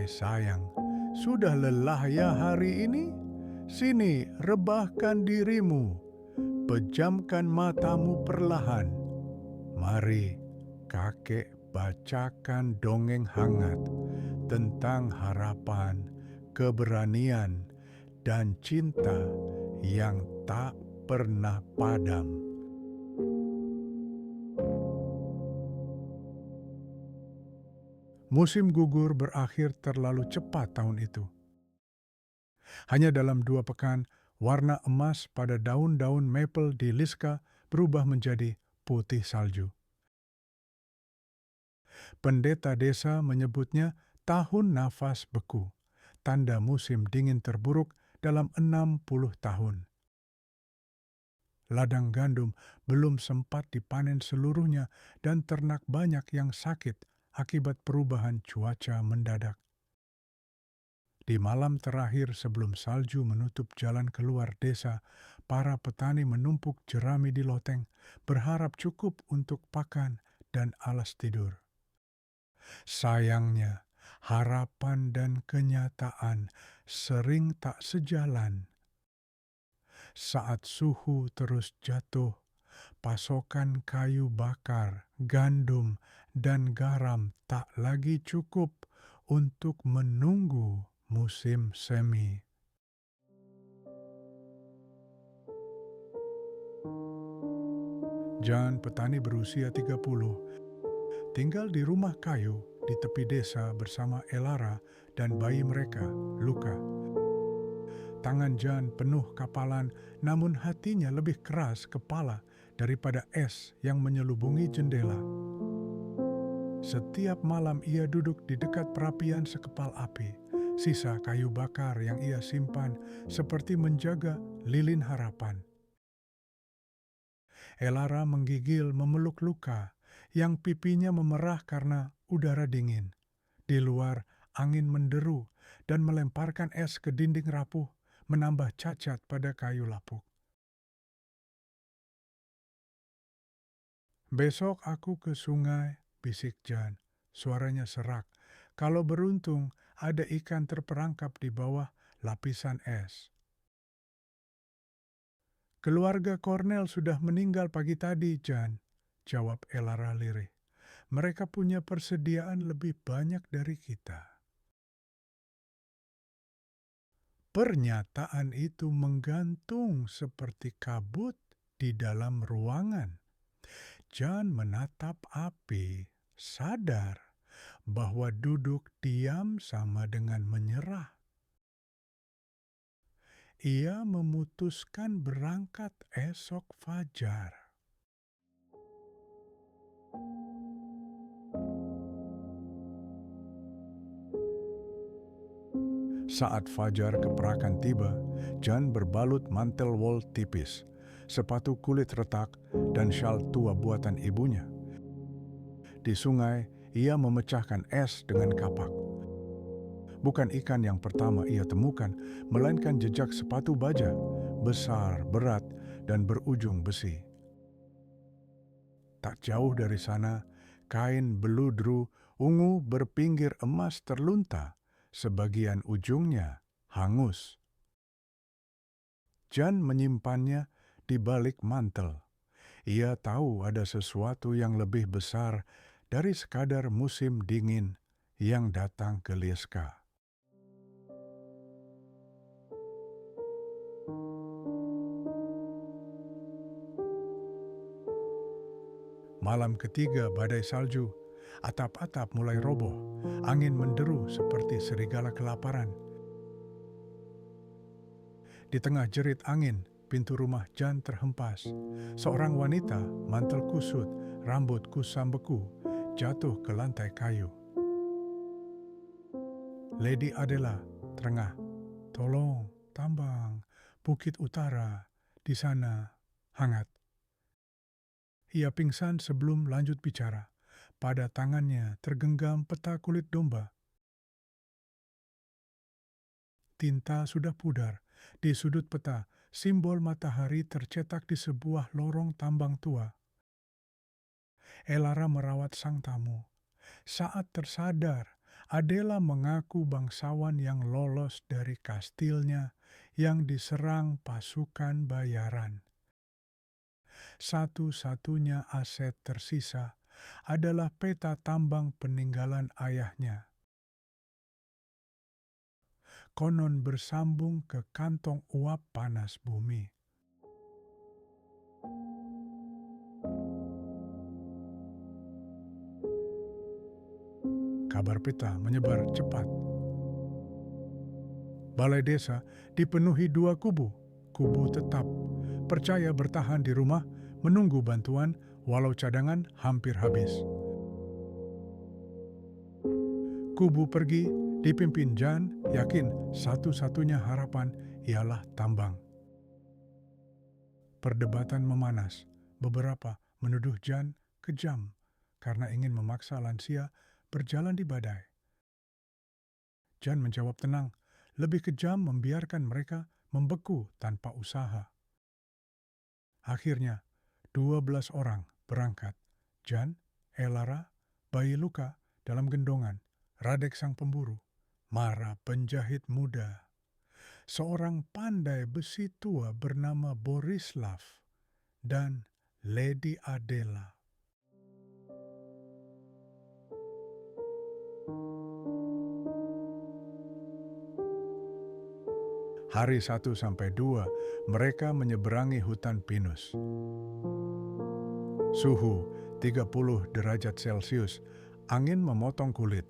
Hai sayang, sudah lelah ya hari ini? Sini, rebahkan dirimu, pejamkan matamu perlahan. Mari, kakek bacakan dongeng hangat tentang harapan, keberanian, dan cinta yang tak pernah padam. Musim gugur berakhir terlalu cepat tahun itu. Hanya dalam 2 pekan, warna emas pada daun-daun maple di Liska berubah menjadi putih salju. Pendeta desa menyebutnya tahun nafas beku, tanda musim dingin terburuk dalam 60 tahun. Ladang gandum belum sempat dipanen seluruhnya dan ternak banyak yang sakit akibat perubahan cuaca mendadak. Di malam terakhir sebelum salju menutup jalan keluar desa, para petani menumpuk jerami di loteng, berharap cukup untuk pakan dan alas tidur. Sayangnya, harapan dan kenyataan sering tak sejalan. Saat suhu terus jatuh, pasokan kayu bakar, gandum, dan garam tak lagi cukup untuk menunggu musim semi. John, petani berusia 30, tinggal di rumah kayu di tepi desa bersama Elara dan bayi mereka, Luka. Tangan John penuh kapalan, namun hatinya lebih keras kepala daripada es yang menyelubungi jendela. Setiap malam ia duduk di dekat perapian sekepal api, sisa kayu bakar yang ia simpan seperti menjaga lilin harapan. Elara menggigil memeluk Luka, yang pipinya memerah karena udara dingin. Di luar, angin menderu dan melemparkan es ke dinding rapuh, menambah cacat pada kayu lapuk. Besok aku ke sungai, bisik Jan. Suaranya serak. Kalau beruntung, ada ikan terperangkap di bawah lapisan es. Keluarga Cornell sudah meninggal pagi tadi, Jan, jawab Elara lirih. Mereka punya persediaan lebih banyak dari kita. Pernyataan itu menggantung seperti kabut di dalam ruangan. Jan menatap api, sadar bahwa duduk diam sama dengan menyerah. Ia memutuskan berangkat esok fajar. Saat fajar keperakan tiba, Jan berbalut mantel wol tipis, sepatu kulit retak, dan syal tua buatan ibunya. Di sungai, ia memecahkan es dengan kapak. Bukan ikan yang pertama ia temukan, melainkan jejak sepatu baja, besar, berat, dan berujung besi. Tak jauh dari sana, kain beludru ungu berpinggir emas terlunta, sebagian ujungnya hangus. Jan menyimpannya di balik mantel. Ia tahu ada sesuatu yang lebih besar dari sekadar musim dingin yang datang ke Liska. Malam ketiga badai salju, atap-atap mulai roboh, angin menderu seperti serigala kelaparan. Di tengah jerit angin, pintu rumah Jan terhempas. Seorang wanita, mantel kusut, rambut kusam beku, jatuh ke lantai kayu. Lady Adela terengah, "Tolong, tambang, Bukit Utara, di sana, hangat." Ia pingsan sebelum lanjut bicara. Pada tangannya tergenggam peta kulit domba. Tinta sudah pudar. Di sudut peta, simbol matahari tercetak di sebuah lorong tambang tua. Elara merawat sang tamu. Saat tersadar, Adela mengaku bangsawan yang lolos dari kastilnya yang diserang pasukan bayaran. Satu-satunya aset tersisa adalah peta tambang peninggalan ayahnya. Konon bersambung ke kantong uap panas bumi. Kabar peta menyebar cepat. Balai desa dipenuhi dua kubu. Kubu tetap, percaya bertahan di rumah, menunggu bantuan walau cadangan hampir habis. Kubu pergi, dipimpin Jan, yakin satu-satunya harapan ialah tambang. Perdebatan memanas, beberapa menuduh Jan kejam karena ingin memaksa lansia berjalan di badai. Jan menjawab tenang, lebih kejam membiarkan mereka membeku tanpa usaha. Akhirnya, 12 orang berangkat. Jan, Elara, bayi luka dalam gendongan, Radek sang pemburu, Mara penjahit muda, seorang pandai besi tua bernama Borislav, dan Lady Adela. Hari 1 sampai 2, mereka menyeberangi hutan pinus. Suhu 30 derajat Celcius, angin memotong kulit.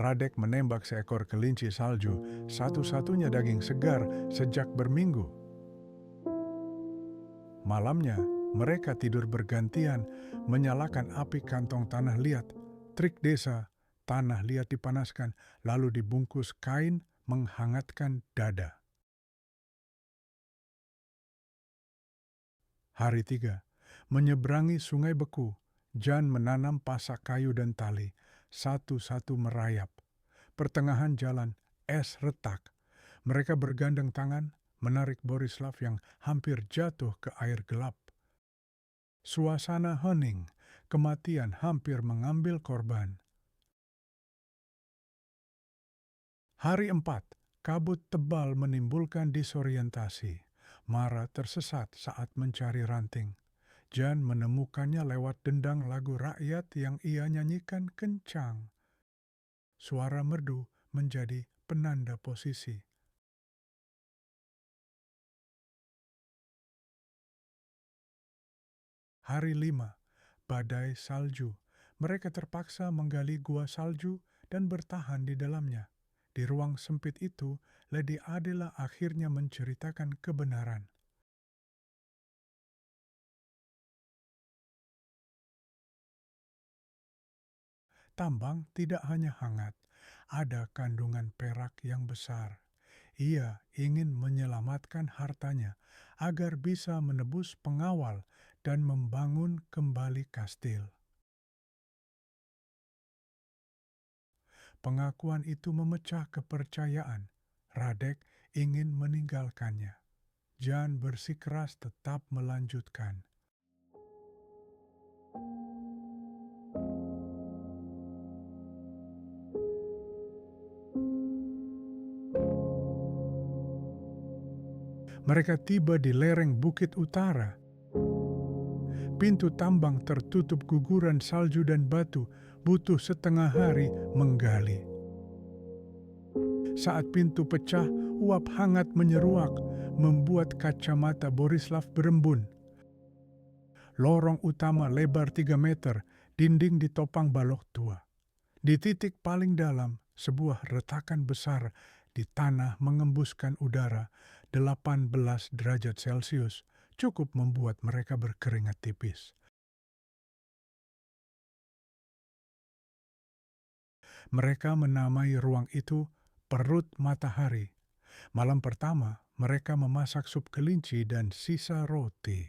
Radek menembak seekor kelinci salju, satu-satunya daging segar sejak berminggu. Malamnya, mereka tidur bergantian, menyalakan api kantong tanah liat. Trik desa, tanah liat dipanaskan, lalu dibungkus kain menghangatkan dada. Hari 3, menyeberangi sungai beku, Jan menanam pasak kayu dan tali, satu-satu merayap. Pertengahan jalan, es retak. Mereka bergandeng tangan, menarik Borislav yang hampir jatuh ke air gelap. Suasana hening, kematian hampir mengambil korban. Hari 4, kabut tebal menimbulkan disorientasi. Mara tersesat saat mencari ranting. Jan menemukannya lewat dendang lagu rakyat yang ia nyanyikan kencang. Suara merdu menjadi penanda posisi. Hari 5, badai salju. Mereka terpaksa menggali gua salju dan bertahan di dalamnya. Di ruang sempit itu, Lady Adela akhirnya menceritakan kebenaran. Tambang tidak hanya hangat, ada kandungan perak yang besar. Ia ingin menyelamatkan hartanya agar bisa menebus pengawal dan membangun kembali kastil. Pengakuan itu memecah kepercayaan. Radek ingin meninggalkannya. Jan bersikeras tetap melanjutkan. Mereka tiba di lereng bukit utara. Pintu tambang tertutup guguran salju dan batu, butuh setengah hari menggali. Saat pintu pecah, uap hangat menyeruak, membuat kacamata Borislav berembun. Lorong utama lebar 3 meter, dinding ditopang balok tua. Di titik paling dalam, sebuah retakan besar di tanah mengembuskan udara 18 derajat Celcius, cukup membuat mereka berkeringat tipis. Mereka menamai ruang itu perut matahari. Malam pertama, mereka memasak sup kelinci dan sisa roti.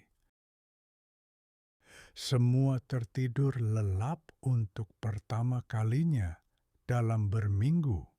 Semua tertidur lelap untuk pertama kalinya dalam berminggu.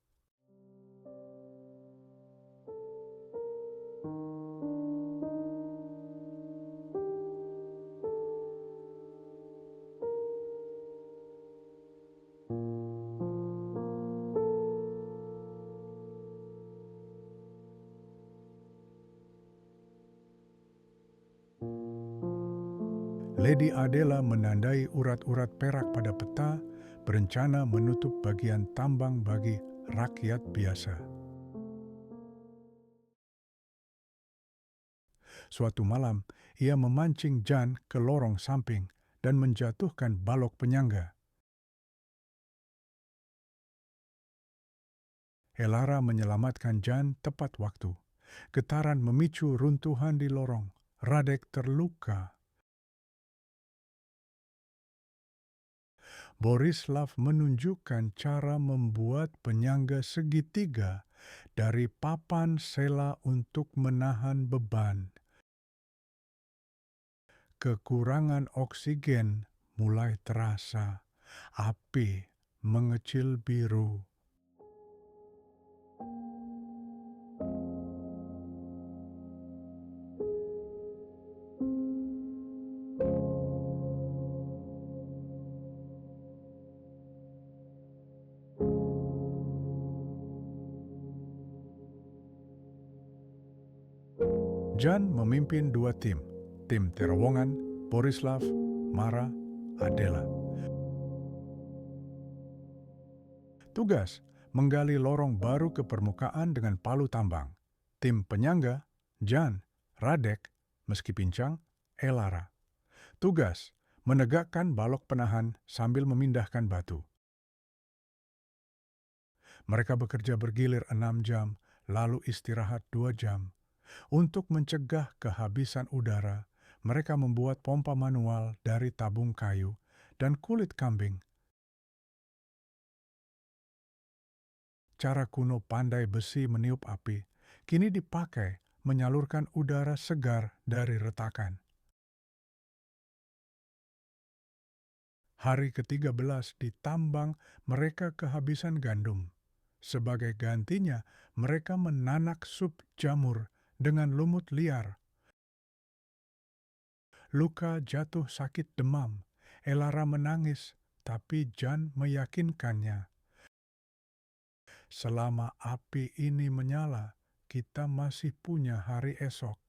Lady Adela menandai urat-urat perak pada peta, berencana menutup bagian tambang bagi rakyat biasa. Suatu malam, ia memancing Jan ke lorong samping dan menjatuhkan balok penyangga. Elara menyelamatkan Jan tepat waktu. Getaran memicu runtuhan di lorong. Radek terluka. Borislav menunjukkan cara membuat penyangga segitiga dari papan sela untuk menahan beban. Kekurangan oksigen mulai terasa. Api mengecil biru. Jan memimpin dua tim terowongan, Borislav, Mara, Adela. Tugas, menggali lorong baru ke permukaan dengan palu tambang. Tim penyangga, Jan, Radek, meski pincang, Elara. Tugas, menegakkan balok penahan sambil memindahkan batu. Mereka bekerja bergilir 6 jam, lalu istirahat 2 jam. Untuk mencegah kehabisan udara, mereka membuat pompa manual dari tabung kayu dan kulit kambing. Cara kuno pandai besi meniup api kini dipakai menyalurkan udara segar dari retakan. Hari ke-13 di tambang mereka kehabisan gandum. Sebagai gantinya, mereka menanak sup jamur dengan lumut liar. Luka jatuh sakit demam. Elara menangis, tapi Jan meyakinkannya. Selama api ini menyala, kita masih punya hari esok.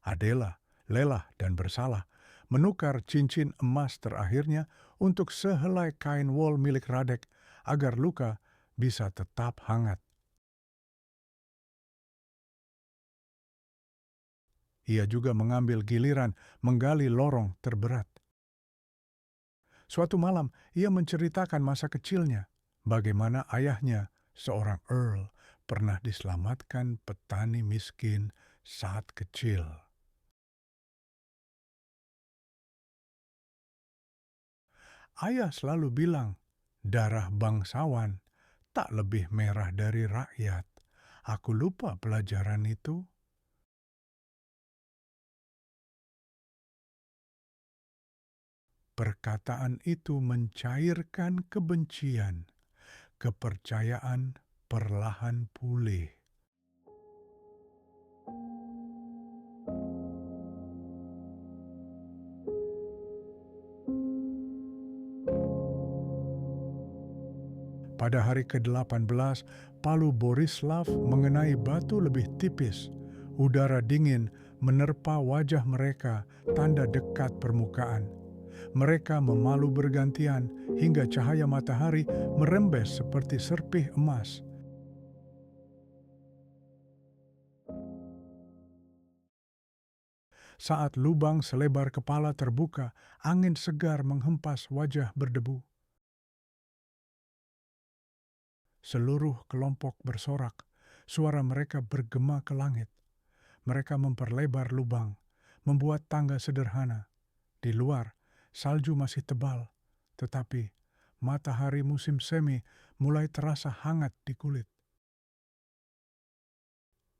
Adela, lelah dan bersalah, menukar cincin emas terakhirnya untuk sehelai kain wol milik Radek agar luka bisa tetap hangat. Ia juga mengambil giliran menggali lorong terberat. Suatu malam, ia menceritakan masa kecilnya, bagaimana ayahnya, seorang Earl, pernah diselamatkan petani miskin saat kecil. Ayah selalu bilang, darah bangsawan tak lebih merah dari rakyat. Aku lupa pelajaran itu. Perkataan itu mencairkan kebencian. kepercayaan perlahan pulih. Pada hari ke-18, palu Borislav mengenai batu lebih tipis. Udara dingin menerpa wajah mereka, tanda dekat permukaan. Mereka memalu bergantian hingga cahaya matahari merembes seperti serpih emas. Saat lubang selebar kepala terbuka, angin segar menghempas wajah berdebu. Seluruh kelompok bersorak, suara mereka bergema ke langit. Mereka memperlebar lubang, membuat tangga sederhana. Di luar, salju masih tebal, tetapi matahari musim semi mulai terasa hangat di kulit.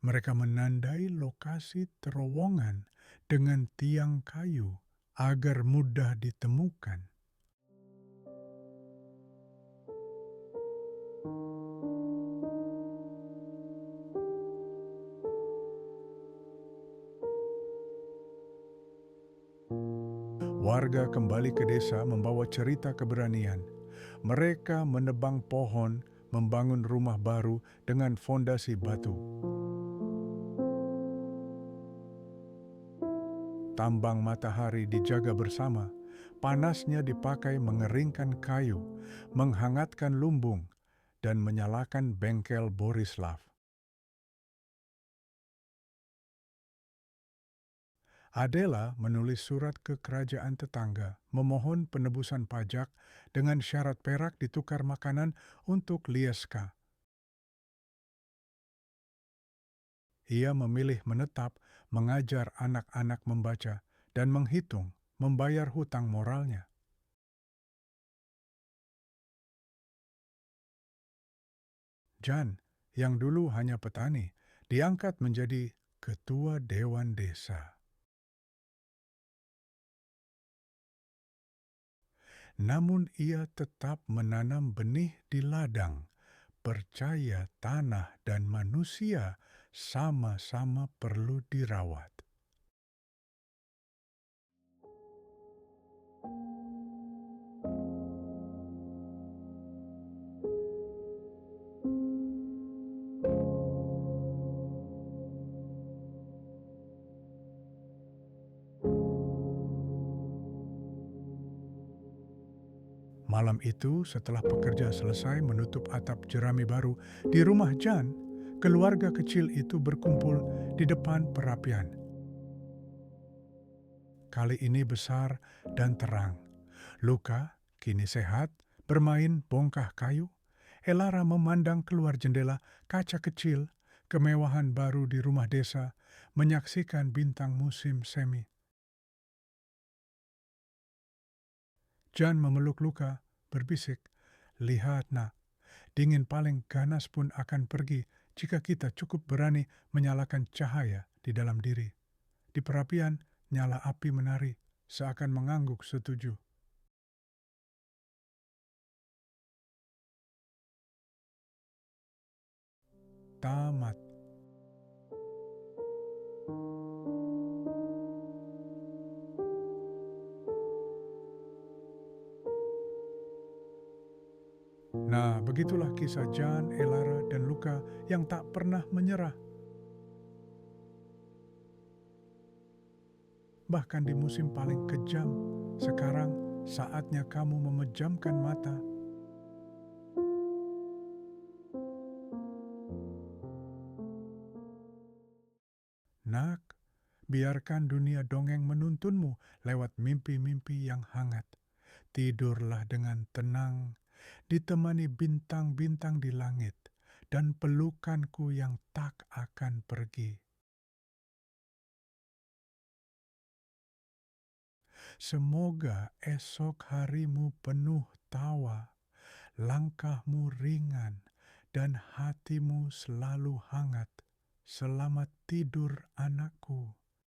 Mereka menandai lokasi terowongan dengan tiang kayu agar mudah ditemukan. Warga kembali ke desa membawa cerita keberanian. Mereka menebang pohon, membangun rumah baru dengan fondasi batu. Tambang matahari dijaga bersama. Panasnya dipakai mengeringkan kayu, menghangatkan lumbung, dan menyalakan bengkel Borislav. Adela menulis surat ke kerajaan tetangga, memohon penebusan pajak dengan syarat perak ditukar makanan untuk Lieska. Ia memilih menetap, mengajar anak-anak membaca, dan menghitung, membayar hutang moralnya. Jan, yang dulu hanya petani, diangkat menjadi ketua dewan desa. Namun ia tetap menanam benih di ladang, percaya tanah dan manusia sama-sama perlu dirawat. Malam itu, setelah pekerja selesai menutup atap jerami baru di rumah Jan, keluarga kecil itu berkumpul di depan perapian. Kali ini besar dan terang. Luka, kini sehat, bermain bongkah kayu. Elara memandang keluar jendela kaca kecil, kemewahan baru di rumah desa, menyaksikan bintang musim semi. Jan memeluk Luka, berbisik, "Lihat nak, dingin paling ganas pun akan pergi jika kita cukup berani menyalakan cahaya di dalam diri." Di perapian, nyala api menari, seakan mengangguk setuju. Tamat. Nah, begitulah kisah Jan, Elara, dan Luka yang tak pernah menyerah. Bahkan di musim paling kejam, sekarang saatnya kamu memejamkan mata. Nak, biarkan dunia dongeng menuntunmu lewat mimpi-mimpi yang hangat. Tidurlah dengan tenang, ditemani bintang-bintang di langit, dan pelukanku yang tak akan pergi. Semoga esok harimu penuh tawa, langkahmu ringan, dan hatimu selalu hangat. Selamat tidur, anakku.